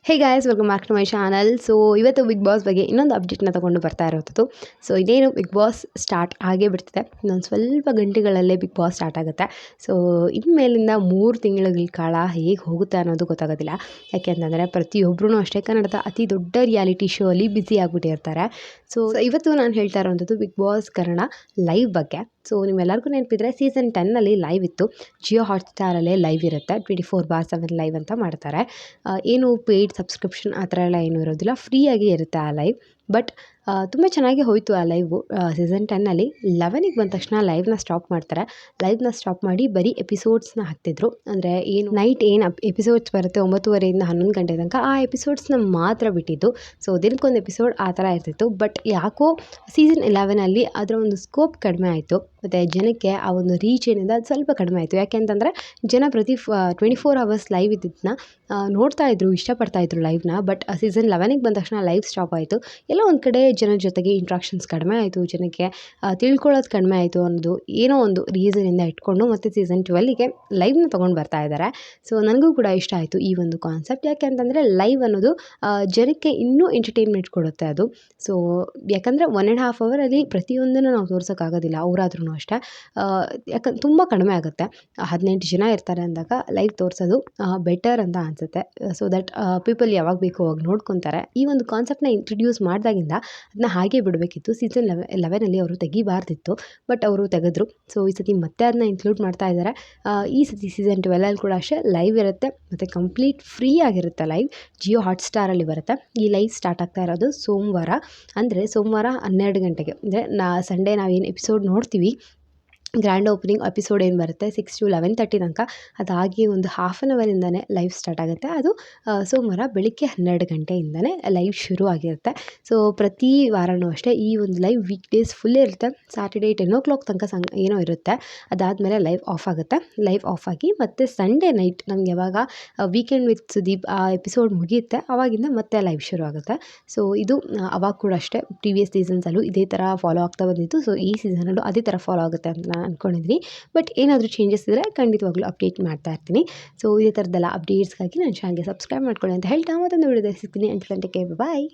Hey guys welcome back to my channel. So ಇವತ್ತು big boss ಬಗ್ಗೆ ಇನ್ನೊಂದು ಅಪ್ಡೇಟ್ನ ತೊಗೊಂಡು ಬರ್ತಾ ಇರೋದು. ಸೊ ಇದೇನು ಬಿಗ್ ಬಾಸ್ ಸ್ಟಾರ್ಟ್ ಆಗೇ ಬಿಡ್ತಿದೆ, ಇನ್ನೊಂದು ಸ್ವಲ್ಪ ಗಂಟೆಗಳಲ್ಲೇ ಬಿಗ್ ಬಾಸ್ ಸ್ಟಾರ್ಟ್ ಆಗುತ್ತೆ. ಸೊ ಇನ್ಮೇಲಿಂದ 3 ತಿಂಗಳ ಕಾಲ ಹೇಗೆ ಹೋಗುತ್ತೆ ಅನ್ನೋದು ಗೊತ್ತಾಗೋದಿಲ್ಲ. ಯಾಕೆಂತಂದರೆ ಪ್ರತಿಯೊಬ್ಬರೂ ಅಷ್ಟೇ ಕನ್ನಡದ ಅತಿ ದೊಡ್ಡ ರಿಯಾಲಿಟಿ ಶೋ ಅಲ್ಲಿ ಬ್ಯುಸಿ ಆಗಿಬಿಟ್ಟಿರ್ತಾರೆ. ಸೊ ಇವತ್ತು ನಾನು ಹೇಳ್ತಾ ಇರೋವಂಥದ್ದು ಬಿಗ್ ಬಾಸ್ ಕನ್ನಡ ಲೈವ್ ಬಗ್ಗೆ. ಸೊ ನಿಮ್ಮೆಲ್ಲರಿಗೂ ನೆನಪಿದ್ರೆ ಸೀಸನ್ 10ನಲ್ಲಿ ಲೈವ್ ಇತ್ತು. ಜಿಯೋ ಹಾಟ್ಸ್ಟಾರಲ್ಲೇ ಲೈವ್ ಇರುತ್ತೆ, 24/7 ಲೈವ್ ಅಂತ ಮಾಡ್ತಾರೆ. ಏನು ಪೇಯ್ಡ್ ಸಬ್ಸ್ಕ್ರಿಪ್ಷನ್ ಆ ಥರ ಎಲ್ಲ ಏನೂ ಇರೋದಿಲ್ಲ, ಫ್ರೀಯಾಗಿ ಇರುತ್ತೆ ಆ ಲೈವ್. ಬಟ್ ತುಂಬ ಚೆನ್ನಾಗಿ ಹೋಯಿತು ಆ ಲೈವು. ಸೀಸನ್ 10ನಲ್ಲಿ 11ಗೆ ಬಂದ ತಕ್ಷಣ ಲೈವ್ನ ಸ್ಟಾಪ್ ಮಾಡ್ತಾರೆ. ಲೈವ್ನ ಸ್ಟಾಪ್ ಮಾಡಿ ಬರೀ ಎಪಿಸೋಡ್ಸ್ನ ಹಾಕ್ತಿದ್ರು. ಅಂದರೆ ಏನು ನೈಟ್ ಏನು ಎಪಿಸೋಡ್ಸ್ ಬರುತ್ತೆ 9:30ಯಿಂದ 11 ಗಂಟೆ ತನಕ, ಆ ಎಪಿಸೋಡ್ಸ್ನ ಮಾತ್ರ ಬಿಟ್ಟಿದ್ದು. ಸೊ ದಿನಕ್ಕೊಂದು ಎಪಿಸೋಡ್ ಆ ಥರ ಇರ್ತಿತ್ತು. ಬಟ್ ಯಾಕೋ ಸೀಸನ್ 11ನಲ್ಲಿ ಅದರ ಒಂದು ಸ್ಕೋಪ್ ಕಡಿಮೆ ಆಯಿತು, ಮತ್ತು ಜನಕ್ಕೆ ಆ ಒಂದು ರೀಚ್ ಏನಿದೆ ಅದು ಸ್ವಲ್ಪ ಕಡಿಮೆ ಆಯಿತು. ಯಾಕೆಂತಂದರೆ ಜನ 24 ಅವರ್ಸ್ ಲೈವ್ ಇದ್ದಿದ್ದನ್ನ ನೋಡ್ತಾ ಇದ್ರು, ಇಷ್ಟಪಡ್ತಾಯಿದ್ರು ಲೈವ್ನ. ಬಟ್ ಸೀಸನ್ 11ಗೆ ಬಂದ ತಕ್ಷಣ ಲೈವ್ ಸ್ಟಾಪ್ ಆಯಿತು. ಎಲ್ಲ ಒಂದು ಕಡೆ ಜನರ ಜೊತೆಗೆ ಇಂಟ್ರಾಕ್ಷನ್ಸ್ ಕಡಿಮೆ ಆಯಿತು, ಜನಕ್ಕೆ ತಿಳ್ಕೊಳ್ಳೋದು ಕಡಿಮೆ ಆಯಿತು ಅನ್ನೋದು ಏನೋ ಒಂದು ರೀಸನಿಂದ ಇಟ್ಕೊಂಡು ಮತ್ತೆ ಸೀಸನ್ 12ಗೆ ಲೈವ್ನ ತೊಗೊಂಡು ಬರ್ತಾ ಇದ್ದಾರೆ. ಸೊ ನನಗೂ ಕೂಡ ಇಷ್ಟ ಆಯಿತು ಈ ಒಂದು ಕಾನ್ಸೆಪ್ಟ್. ಯಾಕೆ ಅಂತಂದರೆ ಲೈವ್ ಅನ್ನೋದು ಜನಕ್ಕೆ ಇನ್ನೂ ಎಂಟರ್ಟೈನ್ಮೆಂಟ್ ಕೊಡುತ್ತೆ ಅದು. ಸೊ ಯಾಕಂದರೆ 1.5 ಅವರಲ್ಲಿ ಪ್ರತಿಯೊಂದನ್ನು ನಾವು ತೋರ್ಸೋಕ್ಕಾಗೋದಿಲ್ಲ, ಅವರಾದ್ರೂ ಅಷ್ಟೇ. ಯಾಕಂದ್ರೆ ತುಂಬ ಕಡಿಮೆ ಆಗುತ್ತೆ. 18 ಜನ ಇರ್ತಾರೆ ಅಂದಾಗ ಲೈವ್ ತೋರಿಸೋದು ಬೆಟರ್ ಅಂತ ಅನಿಸುತ್ತೆ. ಸೊ ದಟ್ ಪೀಪಲ್ ಯಾವಾಗ ಬೇಕೋ ಅವಾಗ ನೋಡ್ಕೊತಾರೆ. ಈ ಒಂದು ಕಾನ್ಸೆಪ್ಟ್ನ ಇಂಟ್ರಡ್ಯೂಸ್ ಮಾಡಿದಾಗಿಂದ ಅದನ್ನ ಹಾಗೆ ಬಿಡಬೇಕಿತ್ತು. ಸೀಸನ್ 11ನಲ್ಲಿ ಅವರು ತೆಗಿಬಾರ್ದಿತ್ತು, ಬಟ್ ಅವರು ತೆಗೆದ್ರು. ಸೊ ಈ ಸತಿ ಮತ್ತೆ ಅದನ್ನ ಇನ್ಕ್ಲೂಡ್ ಮಾಡ್ತಾ ಇದ್ದಾರೆ. ಈ ಸತಿ ಸೀಸನ್ 12ಅಲ್ಲಿ ಕೂಡ ಅಷ್ಟೇ ಲೈವ್ ಇರುತ್ತೆ, ಮತ್ತು ಕಂಪ್ಲೀಟ್ ಫ್ರೀ ಆಗಿರುತ್ತೆ ಲೈವ್. ಜಿಯೋ ಹಾಟ್ಸ್ಟಾರಲ್ಲಿ ಬರುತ್ತೆ. ಈ ಲೈವ್ ಸ್ಟಾರ್ಟ್ ಆಗ್ತಾ ಇರೋದು ಸೋಮವಾರ, ಅಂದರೆ ಸೋಮವಾರ 12 ಗಂಟೆಗೆ. ಅಂದರೆ ಸಂಡೇ ನಾವೇನು ಎಪಿಸೋಡ್ ನೋಡ್ತೀವಿ, ಗ್ರ್ಯಾಂಡ್ ಓಪನಿಂಗ್ ಎಪಿಸೋಡ್ ಏನು ಬರುತ್ತೆ 6 to 11:30 ತನಕ, ಅದಾಗಿ ಒಂದು ಹಾಫ್ ಆನ್ ಅವರಿಂದನೇ ಲೈವ್ ಸ್ಟಾರ್ಟ್ ಆಗುತ್ತೆ. ಅದು ಸೋಮವಾರ ಬೆಳಿಗ್ಗೆ 12 ಗಂಟೆಯಿಂದನೇ ಲೈವ್ ಶುರು ಆಗಿರುತ್ತೆ. ಸೊ ಪ್ರತಿ ವಾರವೂ ಅಷ್ಟೇ ಈ ಒಂದು ಲೈವ್ ವೀಕ್ ಡೇಸ್ ಫುಲ್ಲೇ ಇರುತ್ತೆ. ಸ್ಯಾಟರ್ಡೇ 10 o'clock ತನಕ ಏನೋ ಇರುತ್ತೆ. ಅದಾದಮೇಲೆ ಲೈವ್ ಆಫ್ ಆಗುತ್ತೆ. ಲೈವ್ ಆಫ್ ಆಗಿ ಮತ್ತು ಸಂಡೇ ನೈಟ್ ನಮ್ಗೆ ಯಾವಾಗ ವೀಕೆಂಡ್ ವಿತ್ ಸುದೀಪ್ ಆ ಎಪಿಸೋಡ್ ಮುಗಿಯುತ್ತೆ ಆವಾಗಿಂದ ಮತ್ತೆ ಲೈವ್ ಶುರು ಆಗುತ್ತೆ. ಸೊ ಇದು ಅವಾಗ ಕೂಡ ಅಷ್ಟೇ ಪ್ರೀವಿಯಸ್ ಸೀಸನ್ಸಲ್ಲೂ ಇದೇ ಥರ ಫಾಲೋ ಆಗ್ತಾ ಬಂದಿತ್ತು. ಸೊ ಈ ಸೀಸನಲ್ಲೂ ಅದೇ ಥರ ಫಾಲೋ ಆಗುತ್ತೆ ಅಂತ ನಾನು ಅಂದ್ಕೊಂಡಿದ್ದೀನಿ. ಬಟ್ ಏನಾದರೂ ಚೇಂಜಸ್ ಇದ್ದರೆ ಖಂಡಿತವಾಗ್ಲೂ ಅಪ್ಡೇಟ್ ಮಾಡ್ತಾ ಇರ್ತೀನಿ. ಸೊ ಇದೇ ಥರದ್ದೆಲ್ಲ ಅಪ್ಡೇಟ್ಸ್ಗಾಗಿ ನನ್ನ ಚಾನಲ್ಗೆ ಸಬ್ಸ್ಕ್ರೈಬ್ ಮಾಡ್ಕೊಳ್ಳಿ ಅಂತ ಹೇಳ್ತಾ ಮತ್ತೊಂದು ವಿಡಿಯೋದಲ್ಲಿ ಸಿಗ್ತೀನಿ. ಅಂಟಿಲ್ ಟೇಕ್ ಕೇರ್, ಬಾಯ್.